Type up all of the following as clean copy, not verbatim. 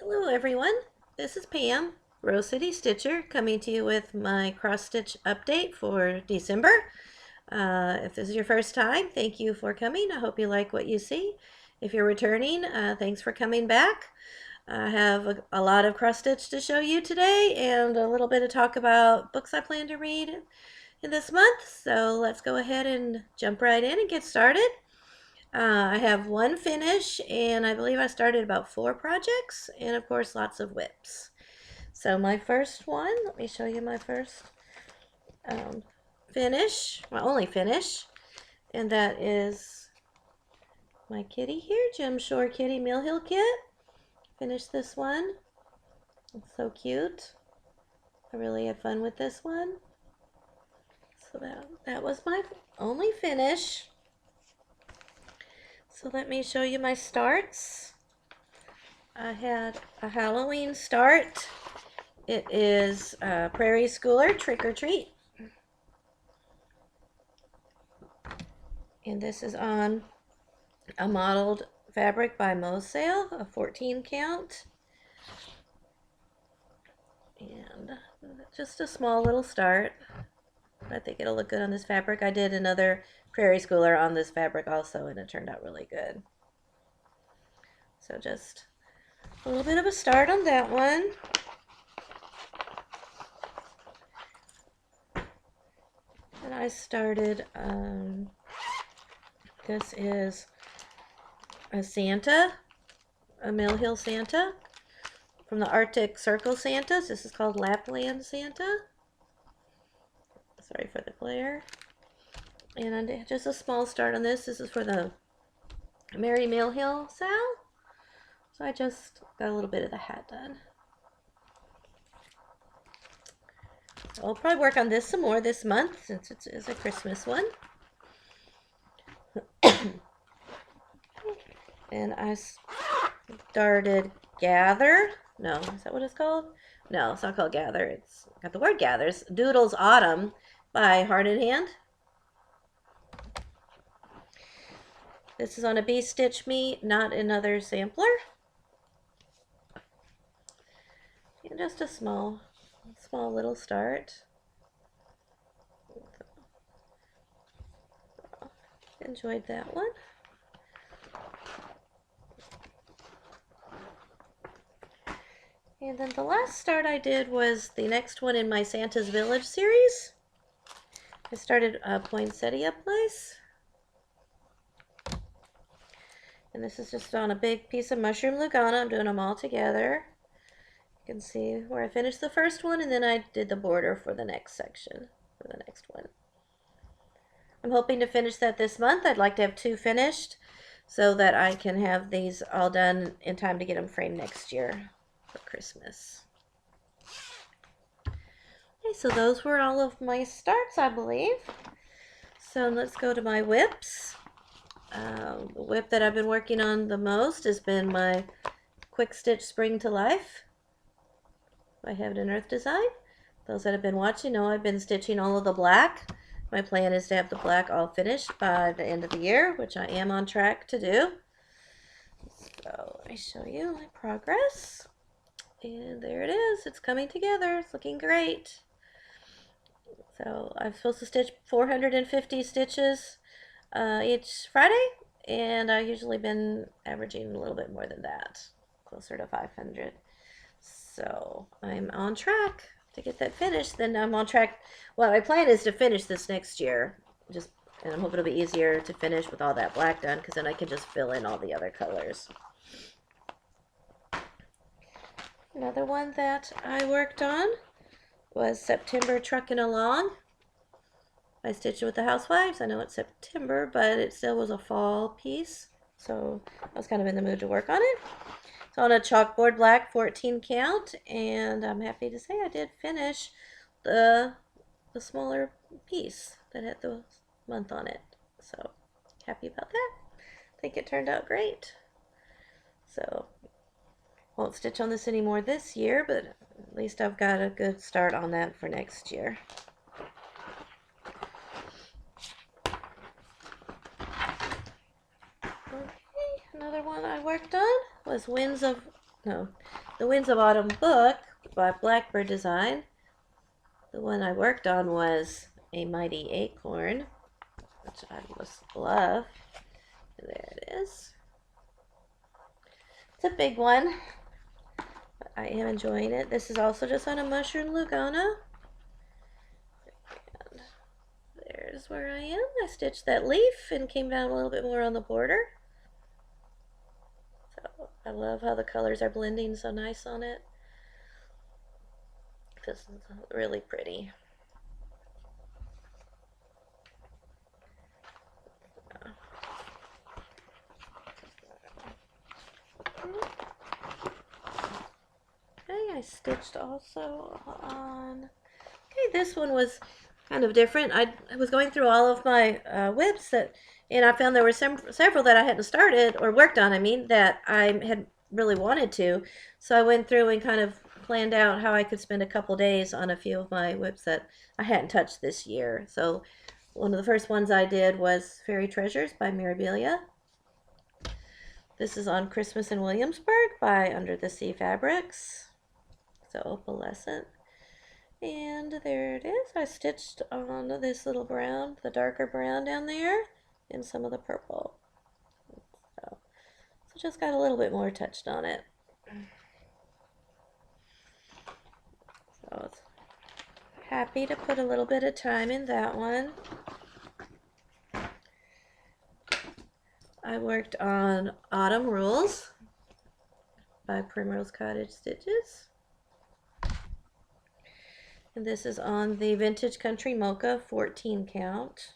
Hello everyone, this is Pam, Rose City Stitcher, coming to you with my cross stitch update for December. If this is your first time, thank you for coming. I hope you like what you see. If you're returning, thanks for coming back. I have a lot of cross stitch to show you today and a little bit of talk about books I plan to read in this month. So let's go ahead and jump right in and get started. I have one finish, and I believe I started about 4 projects, and of course lots of whips. So my first one, let me show you my first finish, my only finish, and that is my kitty here, Jim Shore Kitty Mill Hill Kit. Finished this one. It's so cute. I really had fun with this one. So that was my only finish. So let me show you my starts. I had a Halloween start. It is Prairie Schooler Trick or Treat. And this is on a modeled fabric by Mosale, a 14 count. And just a small little start. I think it'll look good on this fabric. I did another Prairie Schooler on this fabric also, and it turned out really good. So just a little bit of a start on that one. And I started, this is a Santa, a Mill Hill Santa from the Arctic Circle Santas. This is called Lapland Santa. Sorry for the glare. And just a small start on this. This is for the Mary Mill Hill Sal. So I just got a little bit of the hat done. So I'll probably work on this some more this month since it is a Christmas one. And I started Gather. No, is that what it's called? No, it's not called Gather. It's got the word Gather. It's Doodle's Autumn by Heart in Hand. This is on a Bee Stitch Me, not another sampler. And just a small little start. Enjoyed that one. And then the last start I did was the next one in my Santa's Village series. I started Poinsettia Place. And this is just on a big piece of mushroom Lugana. I'm doing them all together. You can see where I finished the first one, and then I did the border for the next section, for the next one. I'm hoping to finish that this month. I'd like to have 2 finished so that I can have these all done in time to get them framed next year for Christmas. Okay, so those were all of my starts, I believe. So let's go to my whips. The whip that I've been working on the most has been my Quick Stitch Spring to Life by Heaven and Earth Design. Those that have been watching know I've been stitching all of the black. My plan is to have the black all finished by the end of the year, which I am on track to do. So let me show you my progress. And there it is. It's coming together. It's looking great. So I'm supposed to stitch 450 stitches each Friday, and I've usually been averaging a little bit more than that, closer to 500. So I'm on track to get that finished. Then I'm on track. Well, my plan is to finish this next year. And I'm hoping it'll be easier to finish with all that black done, because then I can just fill in all the other colors. Another one that I worked on was September Truckin' Along. I stitched it with the Housewives. I know it's September, but it still was a fall piece, so I was kind of in the mood to work on it. It's on a chalkboard black 14 count, and I'm happy to say I did finish the smaller piece that had the month on it. So happy about that. I think it turned out great. So won't stitch on this anymore this year, but at least I've got a good start on that for next year. Okay, another one I worked on was Winds of no, the Winds of Autumn book by Blackbird Design. The one I worked on was A Mighty Acorn, which I just love. There it is. It's a big one, but I am enjoying it. This is also just on a mushroom Lugana. And there's where I am. I stitched that leaf and came down a little bit more on the border. So I love how the colors are blending so nice on it. This is really pretty. Okay, I stitched also on. Okay, this one was kind of different. I was going through all of my whips and I found there were several that I hadn't started or worked on. I mean, that I had really wanted to. So I went through and kind of planned out how I could spend a couple days on a few of my whips that I hadn't touched this year. So one of the first ones I did was Fairy Treasures by Mirabilia. This is on Christmas in Williamsburg by Under the Sea Fabrics. So opalescent. And there it is. I stitched on this little brown, the darker brown down there, and some of the purple. So just got a little bit more touched on it. So it's happy to put a little bit of time in that one. I worked on Autumn Rules by Primrose Cottage Stitches. And this is on the Vintage Country Mocha 14 count.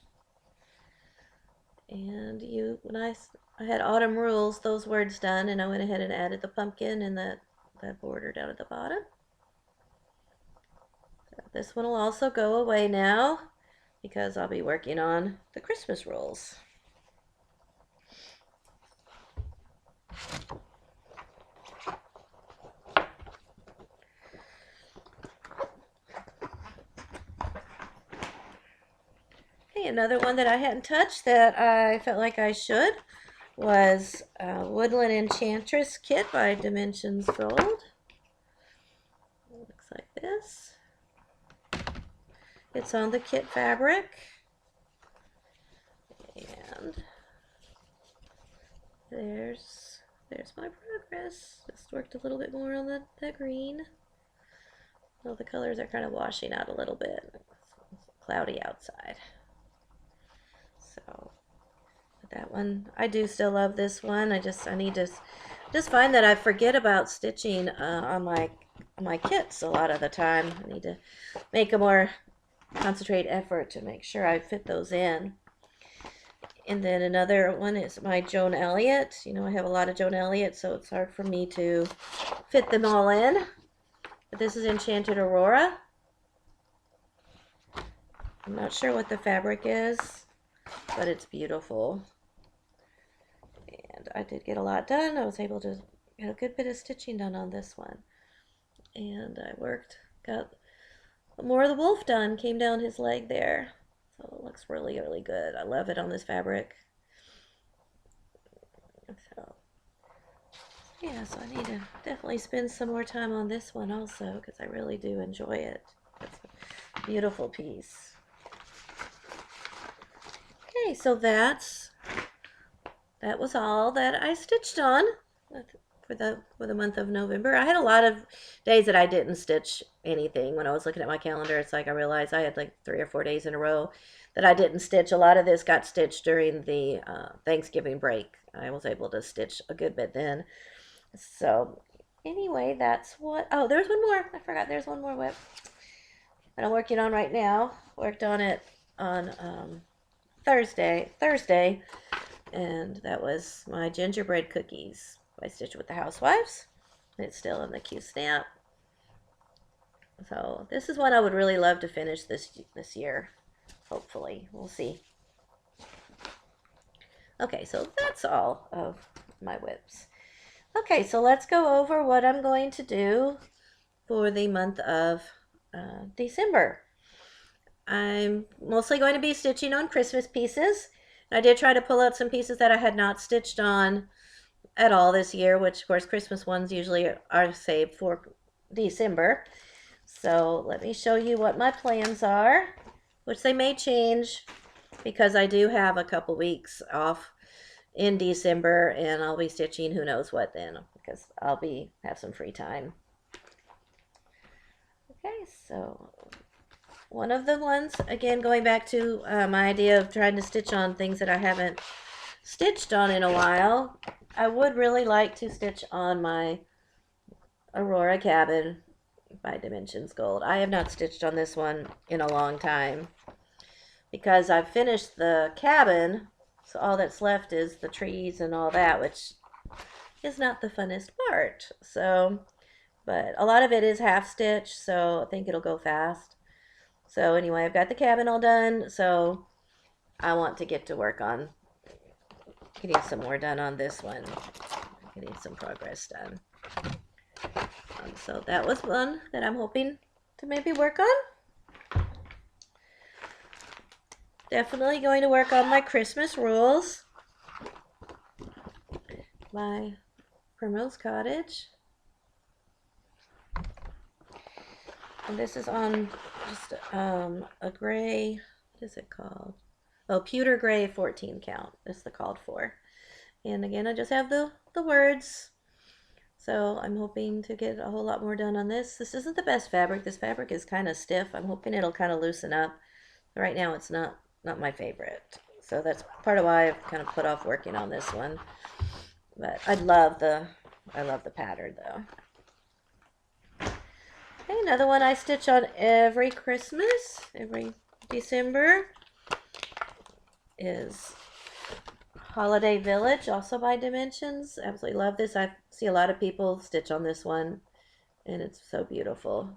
And when I had Autumn Rules, those words done, and I went ahead and added the pumpkin and that border down at the bottom. So this one will also go away now because I'll be working on the Christmas rules. Okay, another one that I hadn't touched that I felt like I should was Woodland Enchantress Kit by Dimensions Gold. It looks like this. It's on the kit fabric. And there's my progress. Just worked a little bit more on the green. Well, the colors are kind of washing out a little bit. It's cloudy outside. So, but that one, I do still love this one. I need to just find that I forget about stitching on my kits a lot of the time. I need to make a more concentrate effort to make sure I fit those in. And then another one is my Joan Elliott. You know, I have a lot of Joan Elliott, so it's hard for me to fit them all in. But this is Enchanted Aurora. I'm not sure what the fabric is, but it's beautiful. And I did get a lot done. I was able to get a good bit of stitching done on this one. And I got more of the wolf done, came down his leg there. So it looks really, really good. I love it on this fabric. So, yeah, so I need to definitely spend some more time on this one also because I really do enjoy it. It's a beautiful piece. Okay, so that was all that I stitched on for the month of November. I had a lot of days that I didn't stitch anything. When I was looking at my calendar, it's like I realized I had like 3 or 4 days in a row that I didn't stitch. A lot of this got stitched during the Thanksgiving break. I was able to stitch a good bit then. So anyway, that's what. Oh, there's one more. I forgot. There's one more whip that I'm working on right now. Worked on it on Thursday, and that was my gingerbread cookies. I stitched with the Housewives. It's still in the Q stamp. So this is one I would really love to finish this year. Hopefully, we'll see. Okay, so that's all of my whips. Okay, so let's go over what I'm going to do for the month of December. I'm mostly going to be stitching on Christmas pieces. I did try to pull out some pieces that I had not stitched on at all this year, which of course Christmas ones usually are saved for December. So let me show you what my plans are, which they may change because I do have a couple weeks off in December, and I'll be stitching who knows what then, because have some free time. Okay, so one of the ones, again, going back to my idea of trying to stitch on things that I haven't stitched on in a while, I would really like to stitch on my Aurora cabin by Dimensions Gold. I have not stitched on this one in a long time because I've finished the cabin, so all that's left is the trees and all that, which is not the funnest part. So, but a lot of it is half stitch, so I think it'll go fast. So anyway, I've got the cabin all done, so I want to get to work on getting some more done on this one, getting some progress done. So that was one that I'm hoping to maybe work on. Definitely going to work on my Christmas rules. My Primrose Cottage. And this is on just a gray, what is it called? Oh, pewter gray 14 count is the called for. And again, I just have the words. So I'm hoping to get a whole lot more done on this. This isn't the best fabric. This fabric is kind of stiff. I'm hoping it'll kind of loosen up. Right now it's not my favorite. So that's part of why I've kind of put off working on this one. But I love the pattern though. Okay, another one I stitch on every Christmas, every December is Holiday Village, also by Dimensions. Absolutely love this. I see a lot of people stitch on this one, and it's so beautiful.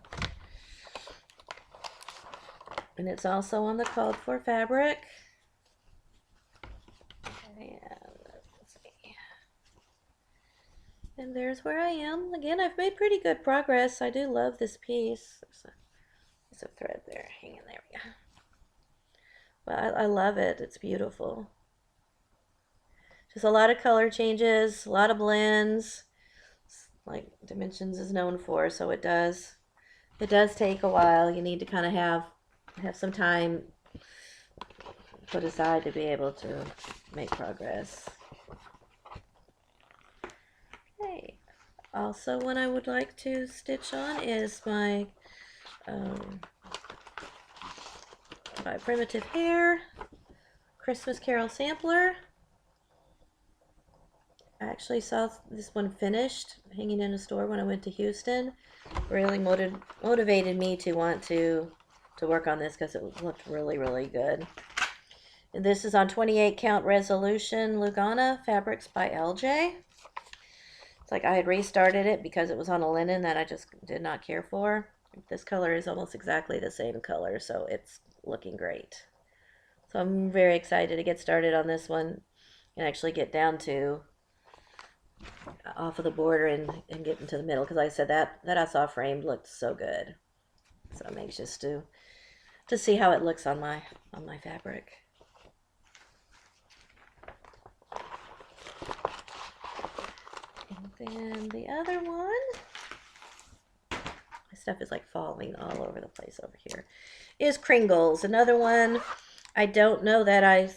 And it's also on the called for fabric. And there's where I am. Again, I've made pretty good progress. I do love this piece. There's a thread there hanging there. We go. But I love it. It's beautiful. Just a lot of color changes, a lot of blends, like Dimensions is known for. So it does take a while. You need to kind of have some time put aside to be able to make progress. Okay. Also, one I would like to stitch on is my Primitive Hair Christmas Carol Sampler. I actually saw this one finished hanging in a store when I went to Houston. Really motivated me to want to work on this because it looked really, really good. And this is on 28 count resolution Lugana Fabrics by LJ. It's like I had restarted it because it was on a linen that I just did not care for. This color is almost exactly the same color, so it's looking great. So I'm very excited to get started on this one and actually get down to off of the border and get into the middle, because like I said, that I saw framed looked so good. So I'm anxious to see how it looks on my fabric. And then the other one, my stuff is like falling all over the place over here, is Kringles. Another one I don't know that I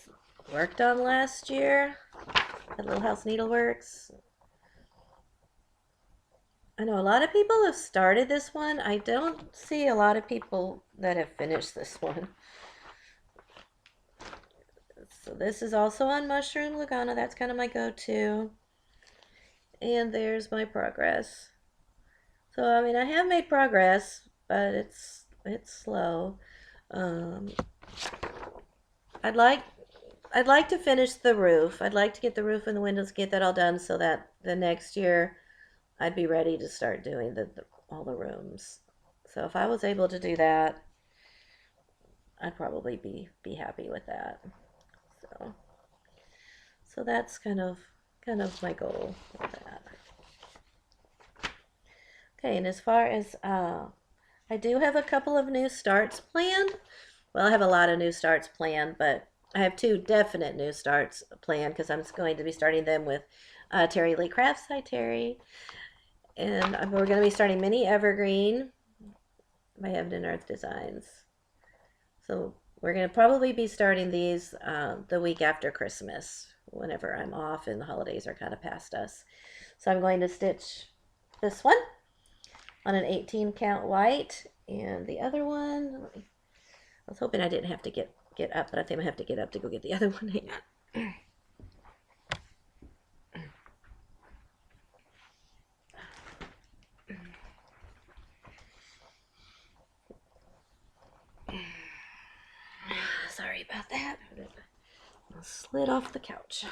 worked on last year at Little House Needleworks. I know a lot of people have started this one. I don't see a lot of people that have finished this one. So this is also on Mushroom Lugana. That's kind of my go-to. And there's my progress. So I mean, I have made progress, but it's slow. I'd like to finish the roof. I'd like to get the roof and the windows, get that all done so that the next year I'd be ready to start doing all the rooms. So if I was able to do that, I'd probably be happy with that. So that's kind of my goal with that. Okay, and as far as I do have a couple of new starts planned. Well, I have a lot of new starts planned, but I have 2 definite new starts planned because I'm going to be starting them with Terry Lee Crafts. Hi, Terry. And we're going to be starting Mini Evergreen by Heaven and Earth Designs. So we're going to probably be starting these the week after Christmas, whenever I'm off and the holidays are kind of past us. So I'm going to stitch this one on an 18 count white, and the other one, I was hoping I didn't have to get up, but I think I have to get up to go get the other one. Hang on. Sorry about that. I slid off the couch.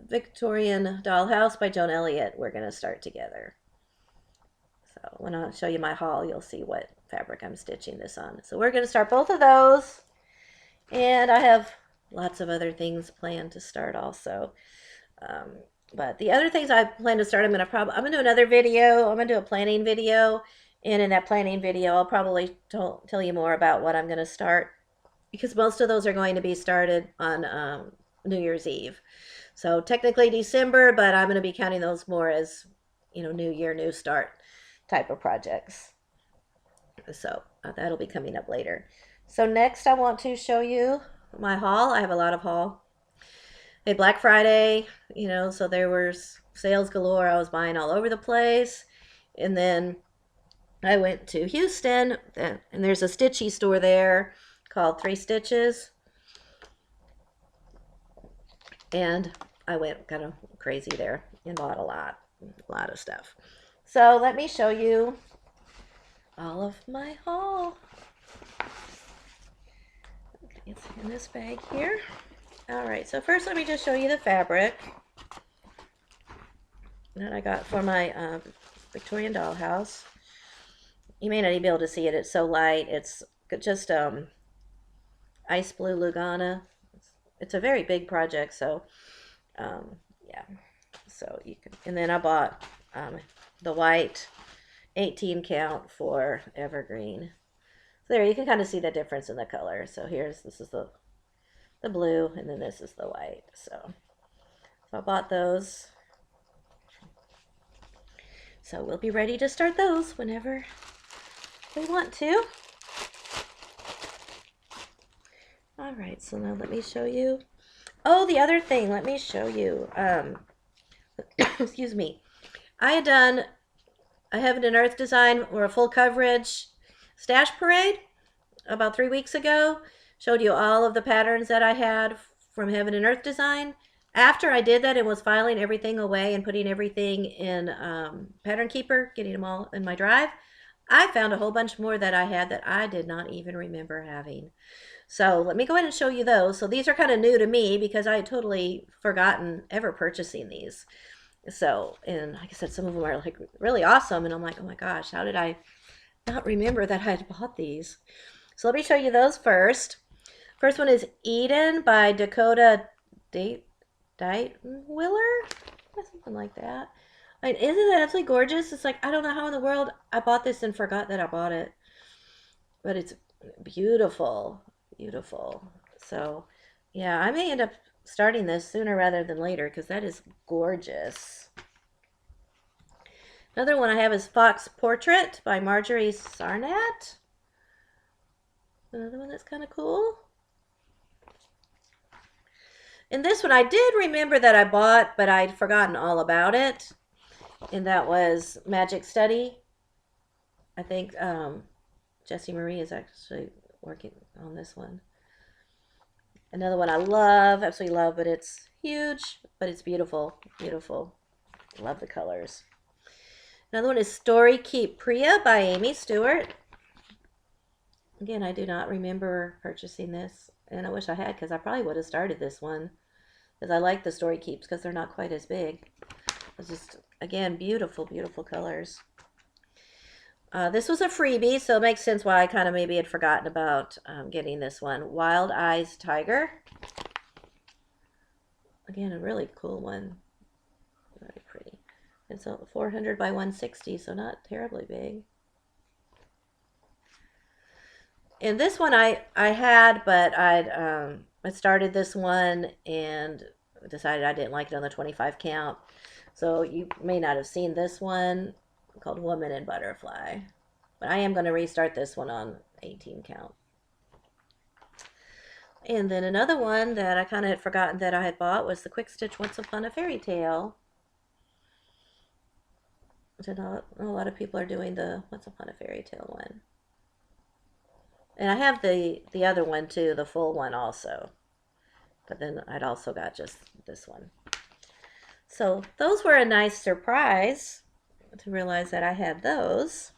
Victorian Dollhouse by Joan Elliott. We're going to start together. So when I show you my haul, you'll see what fabric I'm stitching this on. So we're going to start both of those. And I have lots of other things planned to start also. But the other things I plan to start, I'm going to do another video. I'm going to do a planning video. And in that planning video, I'll probably tell you more about what I'm going to start, because most of those are going to be started on New Year's Eve. So technically December, but I'm going to be counting those more as, New Year, new start type of projects. So that'll be coming up later. So next I want to show you my haul. I have a lot of haul. Hey, Black Friday, so there was sales galore. I was buying all over the place. And then I went to Houston, and there's a stitchy store there called 3 Stitches. And I went kind of crazy there and bought a lot of stuff. So let me show you all of my haul. Okay, it's in this bag here. All right, so first let me just show you the fabric that I got for my Victorian Dollhouse. You may not even be able to see it. It's so light. It's just ice blue Lugana. It's a very big project, so yeah. So you can, and then I bought the white 18 count for Evergreen. So there you can kind of see the difference in the color. So this is the blue, and then this is the white. So I bought those. So we'll be ready to start those whenever we want to. All right, so now let me show you. Oh, the other thing, let me show you. Excuse me. I had done a Heaven and Earth design or a full coverage stash parade about 3 weeks ago. Showed you all of the patterns that I had from Heaven and Earth design. After I did that and was filing everything away and putting everything in Pattern Keeper, getting them all in my drive, I found a whole bunch more that I had that I did not even remember having. So let me go ahead and show you those. So these are kind of new to me because I had totally forgotten ever purchasing these. So, and like I said, some of them are like really awesome. And I'm like, oh my gosh, how did I not remember that I had bought these? So let me show you those first. First one is Eden by Dakota Willer, something like that. Like, isn't that absolutely gorgeous? It's like, I don't know how in the world I bought this and forgot that I bought it. But it's beautiful, beautiful. So, yeah, I may end up starting this sooner rather than later because that is gorgeous. Another one I have is Fox Portrait by Marjorie Sarnat. Another one that's kind of cool. And this one I did remember that I bought, but I'd forgotten all about it. And that was Magic Study. I think Jessie Marie is actually working on this one. Another one I love, absolutely love, but it's huge, but it's beautiful, beautiful. Love the colors. Another one is Story Keep Priya by Amy Stewart. Again, I do not remember purchasing this, and I wish I had because I probably would have started this one because I like the Story Keeps because they're not quite as big. It's just, again, beautiful, beautiful colors. This was a freebie, so it makes sense why I kind of maybe had forgotten about getting this one. Wild Eyes Tiger. Again, a really cool one. Very pretty. It's 400 by 160, so not terribly big. And this one I had, but I started this one and decided I didn't like it on the 25 count. So you may not have seen this one called Woman in Butterfly. But I am going to restart this one on 18 count. And then another one that I kind of had forgotten that I had bought was the Quick Stitch Once Upon a Fairy Tale. I know a lot of people are doing the Once Upon a Fairy Tale one. And I have the other one too, the full one also. But then I'd also got just this one. So those were a nice surprise to realize that I had those.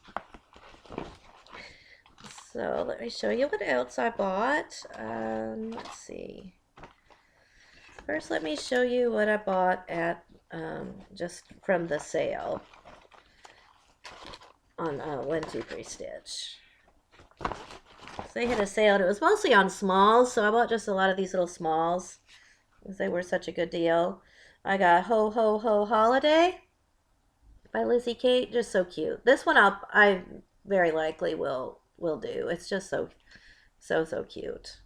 So let me show you what else I bought. Let's see. First, let me show you what I bought at just from the sale on 123 Stitch. So they had a sale, and it was mostly on smalls, so I bought just a lot of these little smalls because they were such a good deal. I got Ho Ho Ho Holiday by Lizzie Kate, just so cute. This one I very likely will do. It's just so cute.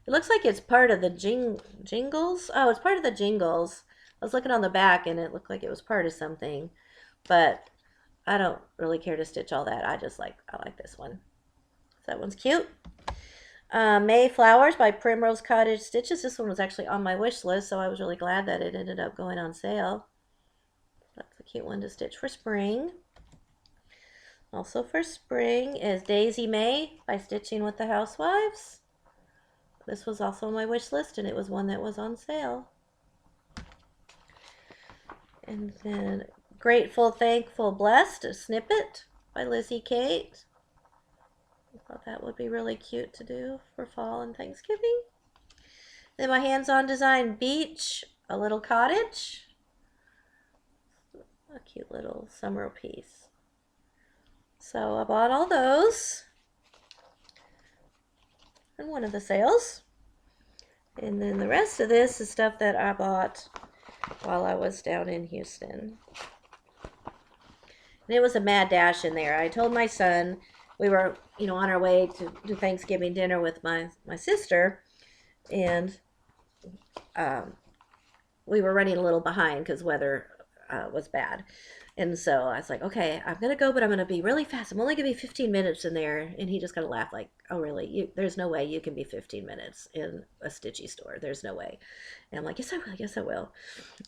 It looks like it's part of the Jingles. Oh, it's part of the Jingles. I was looking on the back and it looked like it was part of something, but I don't really care to stitch all that. I like this one. So that one's cute. May Flowers by Primrose Cottage Stitches. This one was actually on my wish list, so I was really glad that it ended up going on sale. That's a cute one to stitch for spring. Also for spring is Daisy May by Stitching with the Housewives. This was also on my wish list, and it was one that was on sale. And then Grateful, Thankful, Blessed, a snippet by Lizzie Kate. I thought that would be really cute to do for fall and Thanksgiving. Then my hands-on design Beach, a little cottage. A cute little summer piece. So I bought all those in one of the sales. And then the rest of this is stuff that I bought while I was down in Houston. And it was a mad dash in there. I told my son we were, on our way to Thanksgiving dinner with my sister, and we were running a little behind because weather was bad. And so I was like, okay, I'm going to go, but I'm going to be really fast. I'm only going to be 15 minutes in there. And he just kind of laughed like, oh, really? There's no way you can be 15 minutes in a Stitchy store. There's no way. And I'm like, yes, I will. Yes, I will.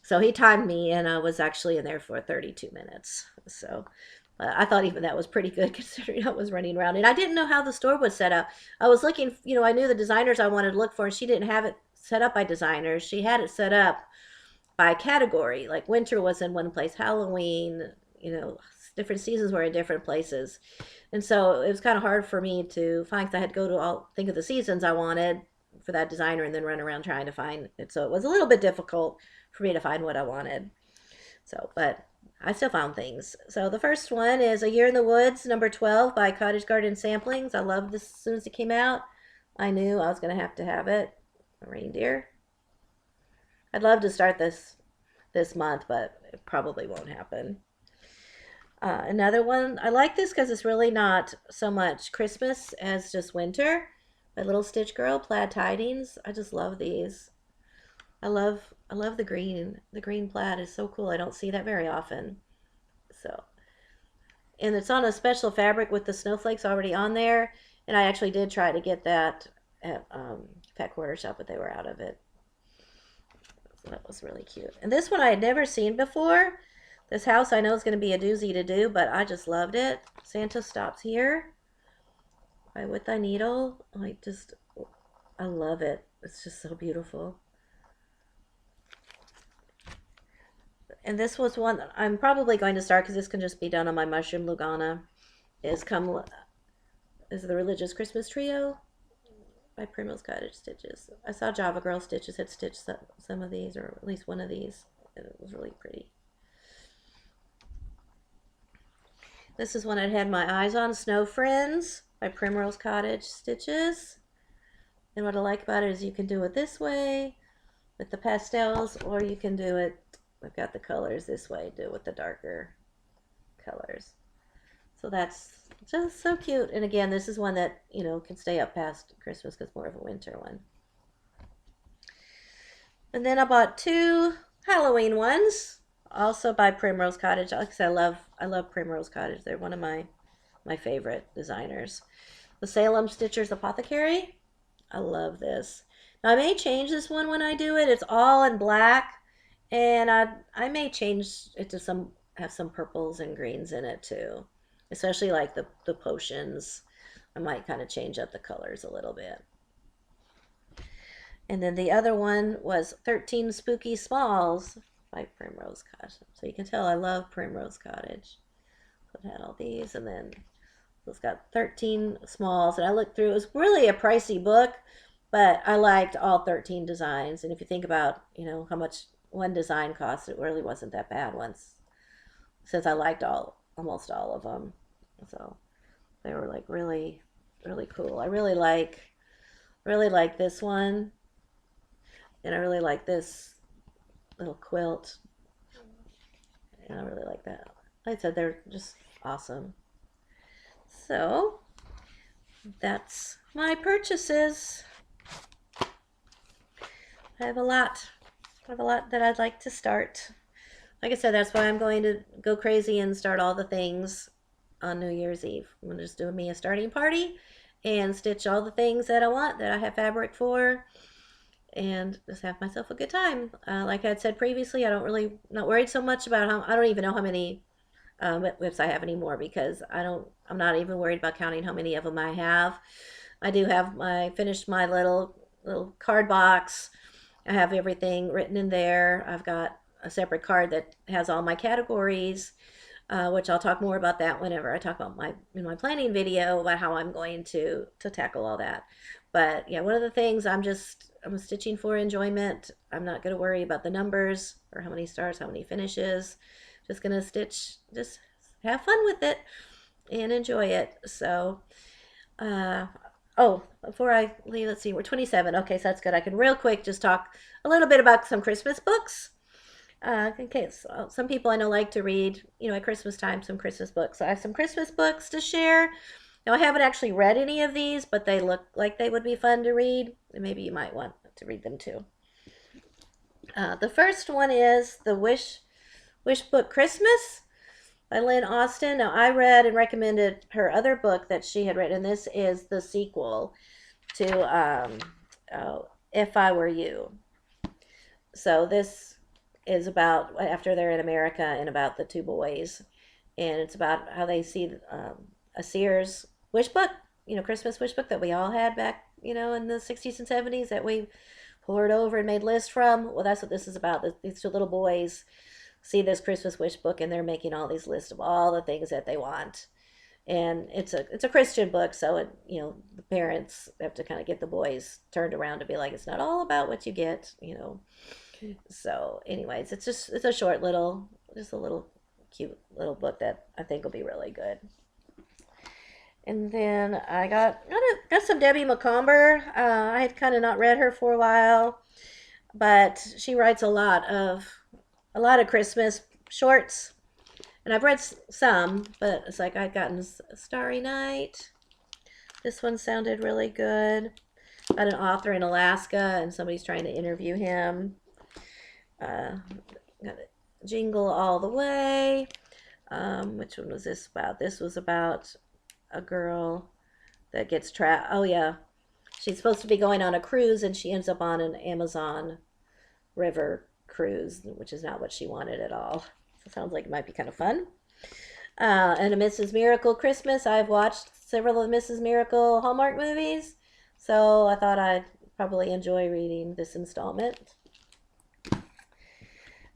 So he timed me, and I was actually in there for 32 minutes. So I thought even that was pretty good considering I was running around. And I didn't know how the store was set up. I was looking, I knew the designers I wanted to look for, and she didn't have it set up by designers. She had it set up by category. Like winter was in one place, Halloween, different seasons were in different places. And so it was kind of hard for me to find, because I had to go to think of the seasons I wanted for that designer and then run around trying to find it. So it was a little bit difficult for me to find what I wanted. So, but I still found things. So the first one is A Year in the Woods, number 12 by Cottage Garden Samplings. I loved this as soon as it came out. I knew I was going to have it. A reindeer. I'd love to start this month, but it probably won't happen. Another one, I like this because it's really not so much Christmas as just winter. My Little Stitch Girl, Plaid Tidings. I just love these. I love the green. The green plaid is so cool. I don't see that very often. So, and it's on a special fabric with the snowflakes already on there. And I actually did try to get that at Pet Quarter Shop, but they were out of it. So that was really cute. And this one I had never seen before. This house I know is going to be a doozy to do, but I just loved it. Santa Stops Here by With Thy Needle. I love it. It's just so beautiful. And this was one that I'm probably going to start, because this can just be done on my mushroom Lugana, is the Religious Christmas Trio by Primrose Cottage Stitches. I saw Java Girl Stitches had stitched some of these, or at least one of these, and it was really pretty. This is one I had my eyes on, Snow Friends by Primrose Cottage Stitches. And what I like about it is you can do it this way with the pastels, or you can do it, I've got the colors this way, do it with the darker colors. So that's just so cute. And again, this is one that, can stay up past Christmas because it's more of a winter one. And then I bought two Halloween ones, also by Primrose Cottage. Like I said, I love Primrose Cottage. They're one of my favorite designers. The Salem Stitchers Apothecary. I love this. Now I may change this one when I do it. It's all in black, and I may change it to have some purples and greens in it too, especially like the potions. I might kind of change up the colors a little bit. And then the other one was 13 Spooky Smalls by Primrose Cottage. So you can tell I love Primrose Cottage. So it had all these, and then it's got 13 smalls. And I looked through, it was really a pricey book, but I liked all 13 designs. And if you think about, how much one design cost, it really wasn't that bad since I liked almost all of them. So they were like really, really cool. I really like this one. And I really like this little quilt. And I really like that. Like I said, they're just awesome. So that's my purchases. I have a lot that I'd like to start. Like I said, that's why I'm going to go crazy and start all the things on New Year's Eve. I'm going to just do me a starting party and stitch all the things that I want, that I have fabric for, and just have myself a good time. Like I had said previously, not worried so much about I don't even know how many whips I have anymore, because I'm not even worried about counting how many of them I have. I do have finished my little card box. I have everything written in there. I've got a separate card that has all my categories, which I'll talk more about that whenever I talk about in my planning video about how I'm going to tackle all that. But yeah, one of the things I'm stitching for enjoyment. I'm not going to worry about the numbers or how many stars, how many finishes. Just going to stitch, just have fun with it and enjoy it. So, before I leave, let's see, we're 27. Okay, so that's good. I can real quick just talk a little bit about some Christmas books. In case some people I know like to read, at Christmas time, some Christmas books. So I have some Christmas books to share. Now, I haven't actually read any of these, but they look like they would be fun to read, and maybe you might want to read them too. The first one is The Wish Book Christmas by Lynn Austin. Now, I read and recommended her other book that she had written. This is the sequel to If I Were You. So this is about after they're in America and about the two boys. And it's about how they see a Sears wish book, Christmas wish book that we all had back, in the 60s and 70s that we poured over and made lists from. Well, that's what this is about. These two little boys see this Christmas wish book, and they're making all these lists of all the things that they want. And it's a Christian book, so the parents have to kind of get the boys turned around to be like, it's not all about what you get, So anyways, it's a short little, just a little cute little book that I think will be really good. And then I got some Debbie McComber. I had kind of not read her for a while, but she writes a lot of Christmas shorts, and I've read some, but it's like I'd gotten Starry Night. This one sounded really good. About an author in Alaska, and somebody's trying to interview him. Got Jingle All the Way. Which one was this about? This was about a girl that gets trapped. Oh yeah, she's supposed to be going on a cruise, and she ends up on an Amazon River cruise, which is not what she wanted at all. So it sounds like it might be kind of fun. And a Mrs. Miracle Christmas. I've watched several of the Mrs. Miracle Hallmark movies, so I thought I'd probably enjoy reading this installment.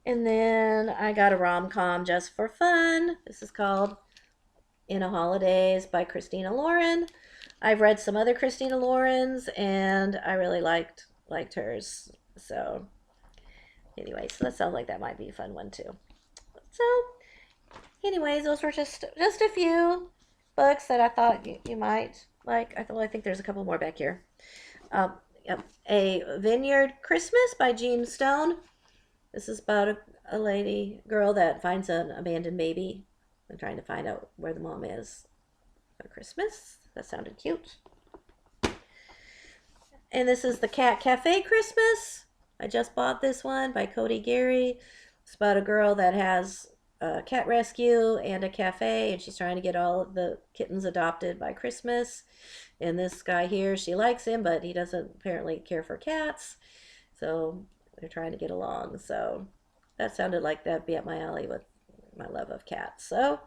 And then I got a rom-com just for fun. This is called In a Holidays by Christina Lauren. I've read some other Christina Laurens, and I really liked hers. So anyway, so that sounds like that might be a fun one too. So anyways, those were just a few books that I thought you might like. I think there's a couple more back here. Yep. A Vineyard Christmas by Jean Stone. This is about a girl that finds an abandoned baby and trying to find out where the mom is for Christmas. That sounded cute. And this is The Cat Cafe Christmas I just bought this one by Cody Gary. It's about a girl that has a cat rescue and a cafe, and she's trying to get all of the kittens adopted by Christmas. And this guy here, she likes him, but he doesn't apparently care for cats. So they're trying to get along. So that sounded like that'd be up my alley with my love of cats. So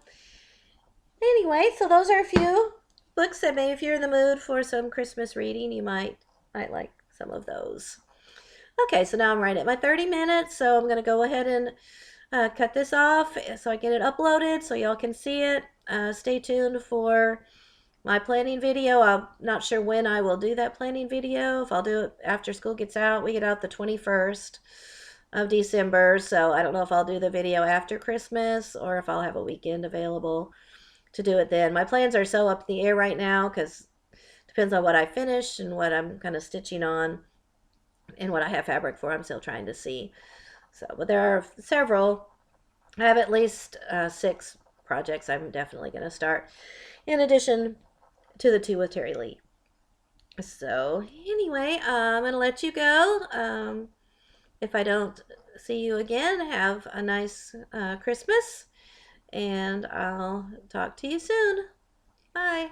anyway, so those are a few books that maybe if you're in the mood for some Christmas reading, you might like some of those. Okay, so now I'm right at my 30 minutes, so I'm going to go ahead and cut this off so I get it uploaded so y'all can see it. Stay tuned for my planning video. I'm not sure when I will do that planning video. If I'll do it after school gets out. We get out the 21st of December, so I don't know if I'll do the video after Christmas or if I'll have a weekend available to do it then. My plans are so up in the air right now because it depends on what I finish and what I'm kind of stitching on and what I have fabric for. I'm still trying to see. So, but there are several. I have at least 6 projects I'm definitely going to start in addition to the 2 with Terry Lee. So anyway, I'm going to let you go. If I don't see you again, have a nice Christmas, and I'll talk to you soon. Bye.